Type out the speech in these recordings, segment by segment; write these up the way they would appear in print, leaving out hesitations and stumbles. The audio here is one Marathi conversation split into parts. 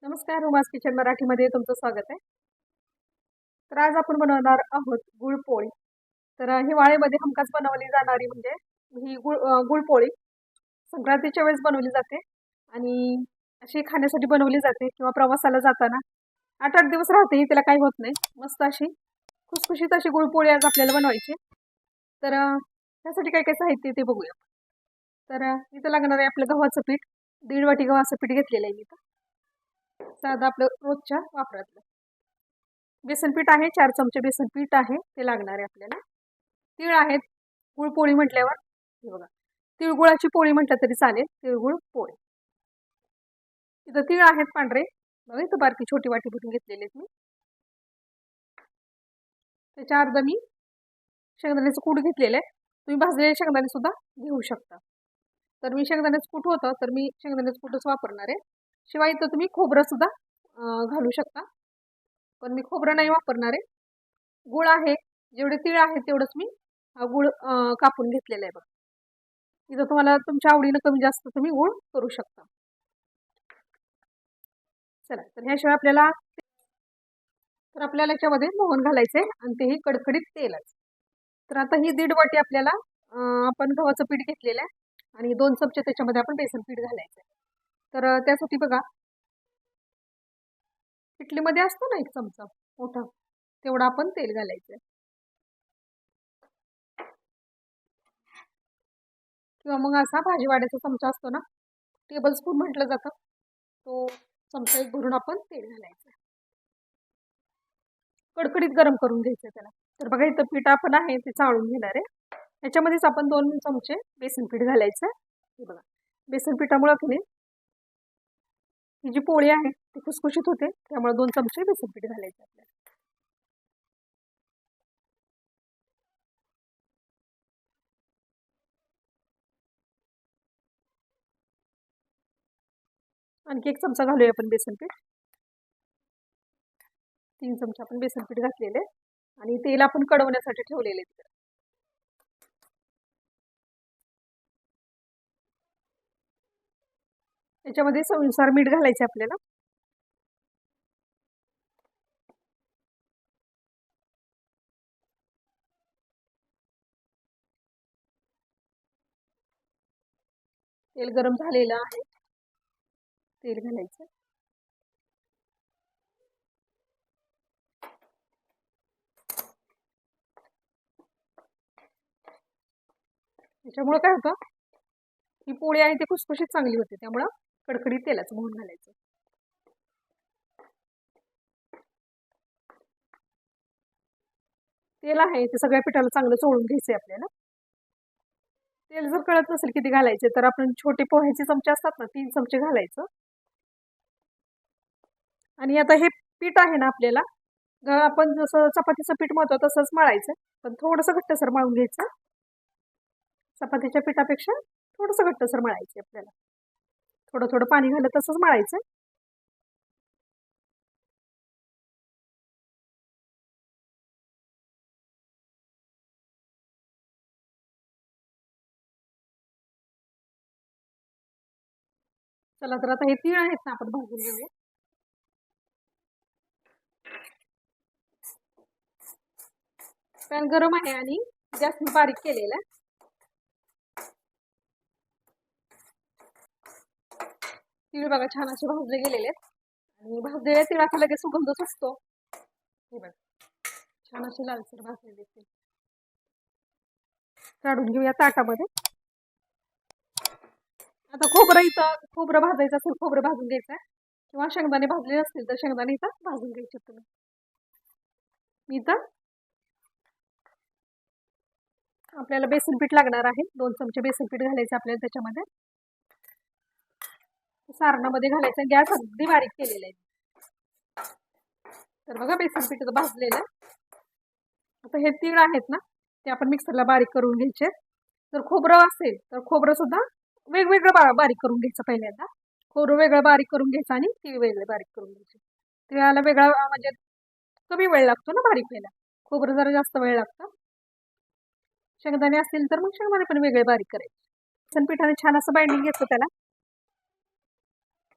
नमस्कार, उमास किचन मराठीमध्ये तुमचं स्वागत आहे. तर आज आपण बनवणार आहोत गुळपोळी. तर हिवाळ्यामध्ये हमखास बनवली जाणारी म्हणजे ही गुळपोळी संक्रांतीच्या वेळेस बनवली जाते आणि अशी खाण्यासाठी बनवली जाते किंवा प्रवासाला जाताना 8-8 दिवस राहते ही त्याला काही होत नाही. मस्त अशी खुसखुशीत अशी गुळपोळी आज आपल्याला बनवायची. तर त्यासाठी काय काय साहित्य ते बघूया. तर इथं लागणार आहे आपलं गव्हाचं पीठ. 1.5 वाटी गव्हाचं पीठ घेतलेलं आहे मी इथं. साधं आपलं रोजच्या वापरातलं. बेसन पीठ आहे, 4 चमचे बेसन पीठ आहे, ते लागणार आहे आपल्याला. तीळ आहेत, गुळपोळी म्हटल्यावर हे बघा, तिळगुळाची पोळी म्हटलं तरी चालेल, तिळगुळ पोळी. इथं तीळ आहेत पांढरे, बघा इथं बारकी छोटी वाटी भरून घेतलेले आहेत मी. त्याच्या अर्ध मी शेंगदाण्याचं कूट घेतलेलं आहे. तुम्ही भाजलेले शेंगदाणे सुद्धा घेऊ शकता. तर मी शेंगदाण्याचं कूट होतं तर मी शेंगदाण्याचं कूटच वापरणार आहे. शिवाय इथं तुम्ही खोबरं सुद्धा घालू शकता, पण मी खोबरं नाही वापरणार आहे. गुळ आहे, जेवढे तीळ आहेत तेवढंच मी गुळ कापून घेतलेलं आहे बघा. इथं तुम्हाला तुमच्या आवडीनं कमी जास्त तुम्ही गुळ करू शकता. चला, तर ह्याशिवाय आपल्याला याच्यामध्ये मोहन घालायचे आणि तेही कडकडीत तेलच. तर आता ही 1.5 वाटी आपल्याला आपण गव्हाचं पीठ घेतलेलं आहे आणि 2 चमचे त्याच्यामध्ये आपण बेसन पीठ घालायचं. तर त्यासाठी बघा, पिठलीमध्ये असतो ना 1 चमचा मोठा, तेवढं आपण तेल घालायचं किंवा मग असा भाजीवाड्याचा चमचा असतो ना, टेबल स्पून म्हटलं जातं, तो चमचा 1 भरून आपण तेल घालायचं. कडकडीत गरम करून घ्यायचं त्याला. तर बघा इथं पीठ आपण आहे ते चाळून घेणार आहे. ह्याच्यामध्येच आपण 2 चमचे बेसन पीठ घालायचं. हे बघा, बेसन पिठामुळे की नाही ही जी पोळी आहे ती खुसखुशीत होते, त्यामुळे 2 चमचे बेसन पीठ घालायचं आपल्याला. आणखी 1 चमचा घालूया आपण बेसन पीठ. 3 चमचे आपण बेसन पीठ घातलेले आणि तेल आपण कडवण्यासाठी ठेवलेले तिकडे. याच्यामध्ये चवीनुसार मीठ घालायचे आपल्याला. तेल गरम झालेलं आहे, तेल घालायचं. त्याच्यामुळे काय होतं, ही पोळी आहे ती खुसखुशीत चांगली होते, त्यामुळं कडकडीत तेलाचं मोहन घालायचं. तेल आहे ते सगळ्या पिठाला चांगलं चोळून घ्यायचंय आपल्याला. तेल जर कळत नसेल किती घालायचे तर आपण छोटे पोह्याचे चमचे असतात ना, 3 चमचे घालायचं. आणि आता हे पीठ आहे ना आपल्याला, आपण जसं चपातीचं पीठ मळतो तसंच मळायचं, पण थोडंसं घट्टसर मळून घ्यायचं. चपातीच्या पिठापेक्षा थोडंसं घट्टसर मळायचं आपल्याला. थोडं थोडं पाणी घालत तसंच मळायचं. चला, तर आता हे तीळ आहेत ना आपण भाजून घेऊया. पॅन गरम आहे आणि गॅस बारीक केलेला आहे. तीळ बघा छान असे भाजले गेलेले आहेत आणि भाजलेल्या तिळाचा लगेच सुगंध सुटतो. हे बघा, छान असे लालसर भाजलेले तीळ काढून घेऊया ताटामध्ये. आता खोबरं भाजायचं असेल, खोबरं भाजून घ्यायचं आहे किंवा शेंगदाणे भाजले असतील तर शेंगदाणे इथं भाजून घ्यायचे तुम्ही. मी इथं आपल्याला बेसन पीठ लागणार आहे, 2 चमचे बेसन पीठ घालायचं आपल्याला त्याच्यामध्ये. सारणामध्ये घालायचं. गॅस अगदी बारीक केलेला आहे. तर बघा बेसन पीठ भाजलेलं. आता हे तीळ आहेत ना ते आपण मिक्सरला बारीक करून घ्यायचे. जर खोबरं असेल तर खोबरं सुद्धा वेगवेगळं बारीक करून घ्यायचं. पहिल्यांदा खोबरं वेगळं बारीक करून घ्यायचं आणि तीळ वेगळे बारीक करून घ्यायचे. तिळाला वेगळा म्हणजे कमी वेळ लागतो ना बारीक व्हायला, खोबरं जरा जास्त वेळ लागतं. शेंगदाणे असतील तर मग शेंगदाणे पण वेगळे बारीक करायचे. बेसन पिठाने छान असं बाइंडिंग घेतो, त्याला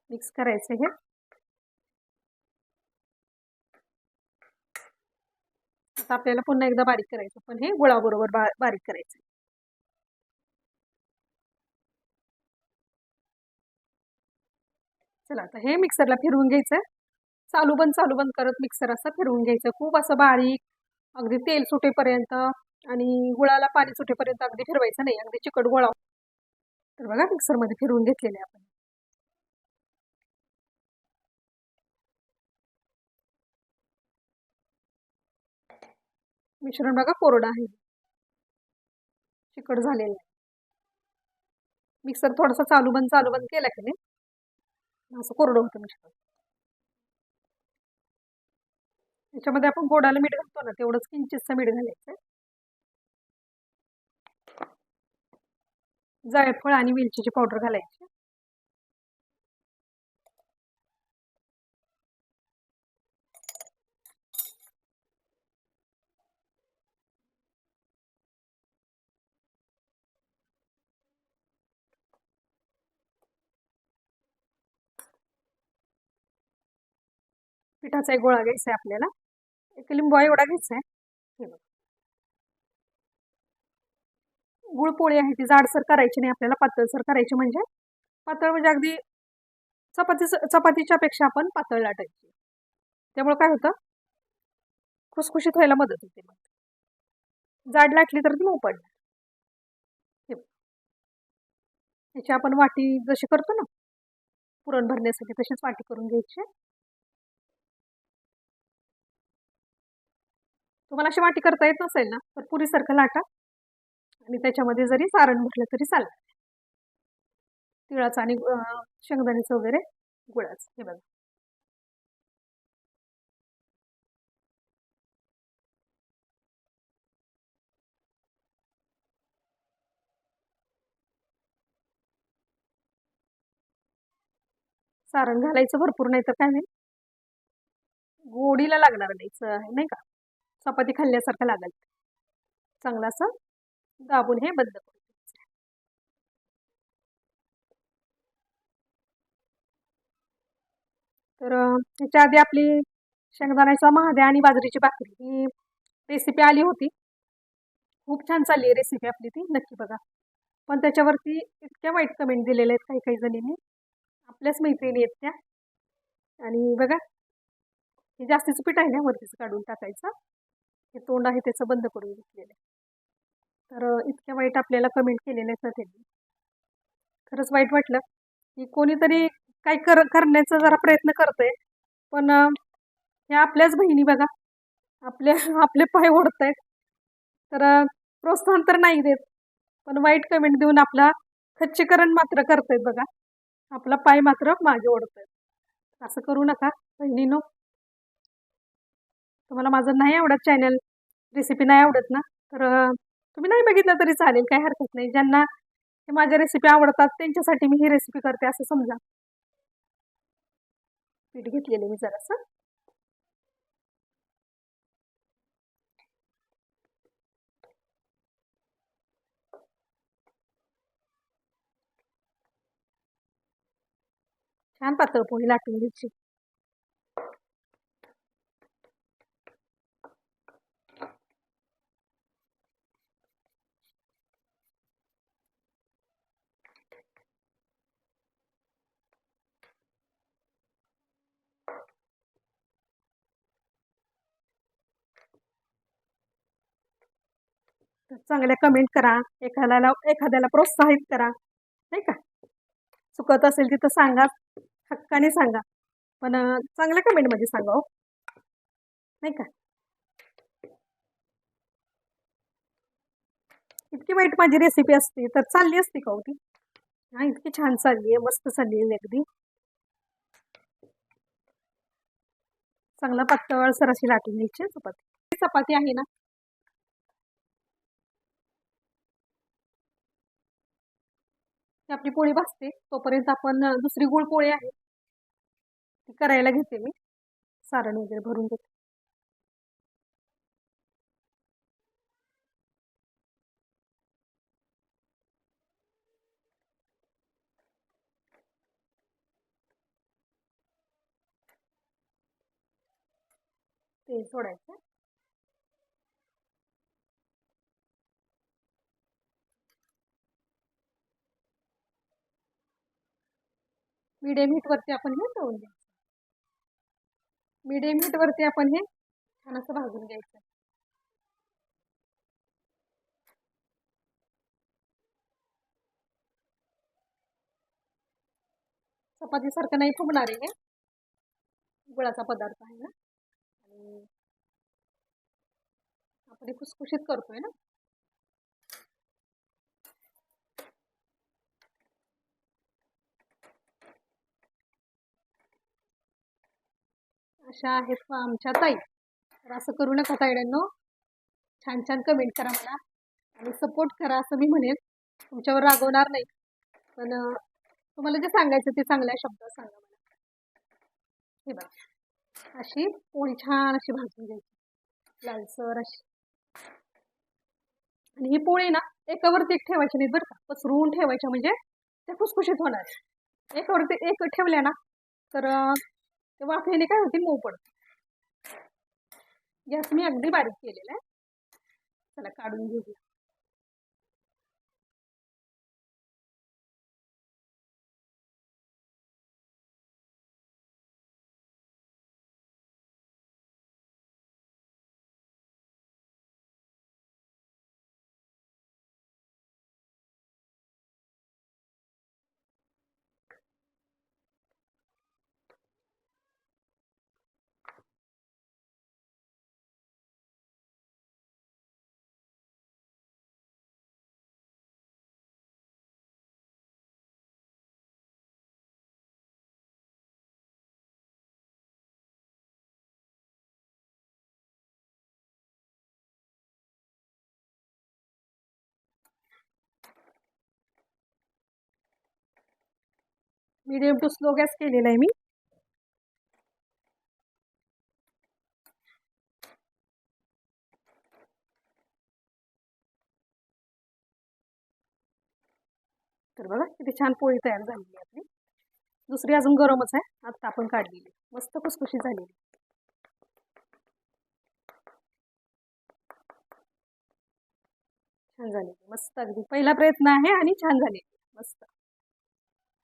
मिक्स करायचं हे. आता आपल्याला पुन्हा एकदा बारीक करायचं, पण हे गुळाबरोबर बारीक करायचं. चला आता हे मिक्सरला फिरवून घ्यायचं. चालू बंद करत मिक्सर असं फिरवून घ्यायचं. खूप असं बारीक अगदी तेल सुटेपर्यंत आणि गुळाला पाणी सुटेपर्यंत अगदी फिरवायचं नाही, अगदी चिकट गोळा. तर बघा मिक्सरमध्ये फिरवून घेतलेले आपण. मिश्रण बघा कोरडं आहे, चिकट झालेलं आहे. मिक्सर थोडासा चालू बंद केला की नाही असं कोरडं होतं मिश्रण. याच्यामध्ये आपण गोडाला मीठ घालतो ना, तेवढंच किंचितचं मीठ घालायचं. जायफळ आणि वेलचीची पावडर घालायची. पिठाचा एक गोळा घ्यायचा आहे आपल्याला, एक लिंबू एवढा घ्यायचा आहे. गुळपोळी आहे ती जाडसर करायची नाही आपल्याला, पातळसर करायची. म्हणजे पातळ म्हणजे अगदी चपातीच्या पेक्षा आपण पातळ लाटायची. त्यामुळे काय होतं, खुसखुशीत व्हायला मदत होते. मग जाड लाटली तर ती मऊ पडणार. ह्याची आपण वाटी जशी करतो ना पुरण भरण्यासाठी, तशीच वाटी करून घ्यायची. तुम्हाला अशी वाटी करता येत नसेल ना, तर पुरीसारखं लाटा आणि त्याच्यामध्ये जरी सारण भरलं तरी चालेल. तिळाचं आणि शेंगदाण्याचं वगैरे गुळाचं. हे बघा सारण घालायचं भरपूर, नाही तर काय नाही गोडीला लागणार नाही का, चपाती खाल्ल्यासारखं लागेल. चांगलं असं दाबून हे बंद करू. तर ह्याच्या आधी आपली शेंगदाण्याचा महाद्या आणि बाजरीची भाकरी ही रेसिपी आली होती. खूप छान चालली आहे रेसिपी आपली, ती नक्की बघा. पण त्याच्यावरती इतक्या वाईट कमेंट दिलेल्या आहेत काही जणींनी, आपल्याच मैत्रिणी आहेत त्या. आणि बघा हे जास्तीचं पीठ आहे ना, वरतीच काढून टाकायचं. हे तोंड आहे त्याचं बंद करून घेतलेलं. तर इतक्या वाईट आपल्याला कमेंट केलेल्या आहेत ना त्यांनी, खरंच वाईट वाटलं की कोणीतरी काही करण्याचा जरा प्रयत्न करतोय, पण ह्या आपल्याच बहिणी बघा आपले आपले पाय ओढतायत. तर प्रोत्साहन तर नाही देत, पण वाईट कमेंट देऊन आपला खच्चीकरण मात्र करतायत बघा, आपला पाय मात्र मागे ओढतायत. असं करू नका बहिणीनो. तुम्हाला माझं नाही आवडत चॅनल, रेसिपी नाही आवडत ना, तर तुम्ही नाही बघितलं तरी चालेल, काही हरकत नाही. ज्यांना हे माझ्या रेसिपी आवडतात त्यांच्यासाठी मी ही रेसिपी करते असं समजा. पीठ घेतलेलं मी जरासं. छान पातळ पोळी लाटून घ्यायची. चांगल्या कमेंट करा, एखाद्याला प्रोत्साहित करा, नाही का. चुकत असेल तिथं सांगा, हक्काने सांगा, पण चांगल्या कमेंटमध्ये सांगा हो, नाही का. इतकी वाईट माझी रेसिपी असती तर चालली असती का होती. हा इतकी छान चालली आहे, मस्त चालली आहे अगदी. चांगला पातळ अशी लाटून घ्यायची चपाती. चपाती आहे ना, आपली पोळी भाजते तोपर्यंत आपण दुसरी गुळ पोळी आहे ती करायला घेते मी. सारण वगैरे भरून घेते. तेल सोडायचं. मीडियम हीटवरती आपण हे तळून घ्यायचं. मीडियम हीटवरती आपण हे छान असं भाजून घ्यायचं. चपातीसारखं नाही फुगणार आहे, हे गुळाचा पदार्थ आहे ना, आणि आपण खुसखुशीत करतोय ना. अशा आहेत आमच्या ताई. तर असं करू नका ताईड्यांनो. छान छान कमेंट करा मला आणि सपोर्ट करा असं मी म्हणेन. तुमच्यावर रागवणार नाही, पण तुम्हाला जे सांगायचं ते चांगल्या शब्दात सांगा मला. हे बघा, अशी पोळी छान अशी भाजून घ्यायची लालसर अशी. आणि ही पोळी ना एकावरती एक ठेवायची नाही बरं का, पसरून ठेवायच्या म्हणजे त्या खुसखुशीत होणार. एकावरती एक ठेवल्या ना तर ते वाफेने काय होती, मऊ पडते. गॅस मी अगदी बारीक केलेला आहे. चला काढून घेऊया. मीडियम टू स्लो गॅस केलेला आहे मी. तर बघा किती छान पोळी तयार झालेली आहे आपली. दुसरी अजून गरमच आहे, आता आपण काढलेली मस्त खुसखुशीत झालेली. छान झालेली मस्त, अगदी पहिला प्रयत्न आहे आणि छान झालेली मस्त.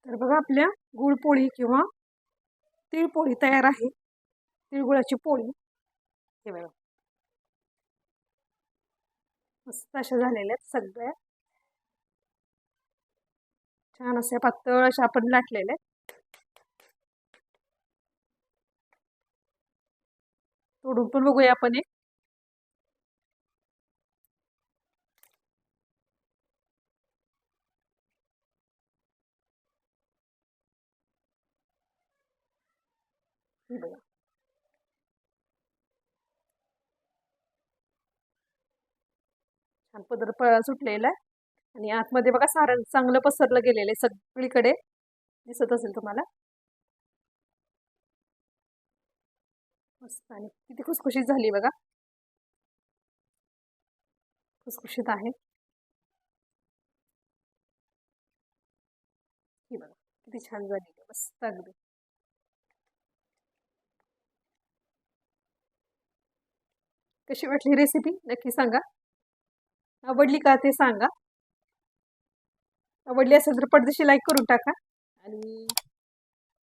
तर बघा आपल्या गुळपोळी किंवा तिळपोळी तयार आहे. तिळगुळाची पोळी हे बघा मस्त अशा झालेल्या आहेत सगळ्या. छान अशा पातळ अशा आपण लाटलेल्या आहेत. तोडून पण बघूया आपण एक. हे बघा छान पदर सुटलेला आहे आणि आतमध्ये बघा सारण चांगलं पसरलं गेलेलं आहे सगळीकडे, दिसत असेल तुम्हाला मस्त. आणि किती खुसखुशीत झाली बघा, खुसखुशीत आहे. ही बघा किती छान झाली मस्त अगदी. कशी वाटली रेसिपी नक्की सांगा. आवडली का ते सांगा. आवडली असेल तर पडदेशी लाईक करून टाका आणि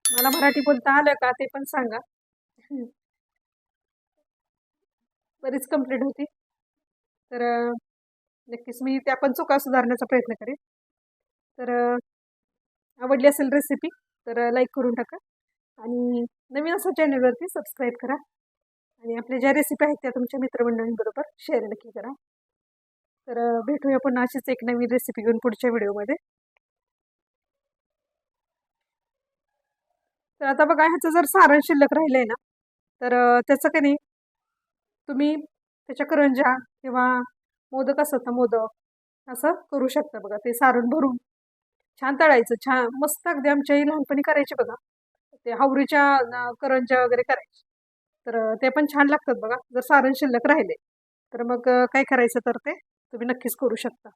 मला मराठी बोलता आलं का ते पण सांगा. बरीच कंप्लीट होती, तर नक्कीच मी त्या पण चुका सुधारण्याचा प्रयत्न करेन. तर आवडली असेल रेसिपी तर लाईक करून टाका आणि नवीन असं चॅनलवरती सबस्क्राईब करा आणि आपल्या ज्या रेसिपी आहेत त्या तुमच्या मित्रमंडळींबरोबर शेअर नक्की करा. तर भेटूया पुन्हा अशीच एक नवीन रेसिपी घेऊन पुढच्या व्हिडिओमध्ये. तर आता बघा ह्याचं जर सारण शिल्लक राहिलं आहे ना तर त्याचं का नाही तुम्ही त्याच्या करंज्या किंवा मोदक असतात ना, मोदक असं करू शकता. बघा ते सारण भरून छान तळायचं, छान मस्त अगदी आमच्याही लहानपणी करायचे बघा, ते हावरीच्या करंज्या वगैरे करायचे. तर ते पण छान लागतात बघा जर सारण शिल्लक राहिले तर. मग काय करायचं तर ते तुम्ही नक्कीच करू शकता.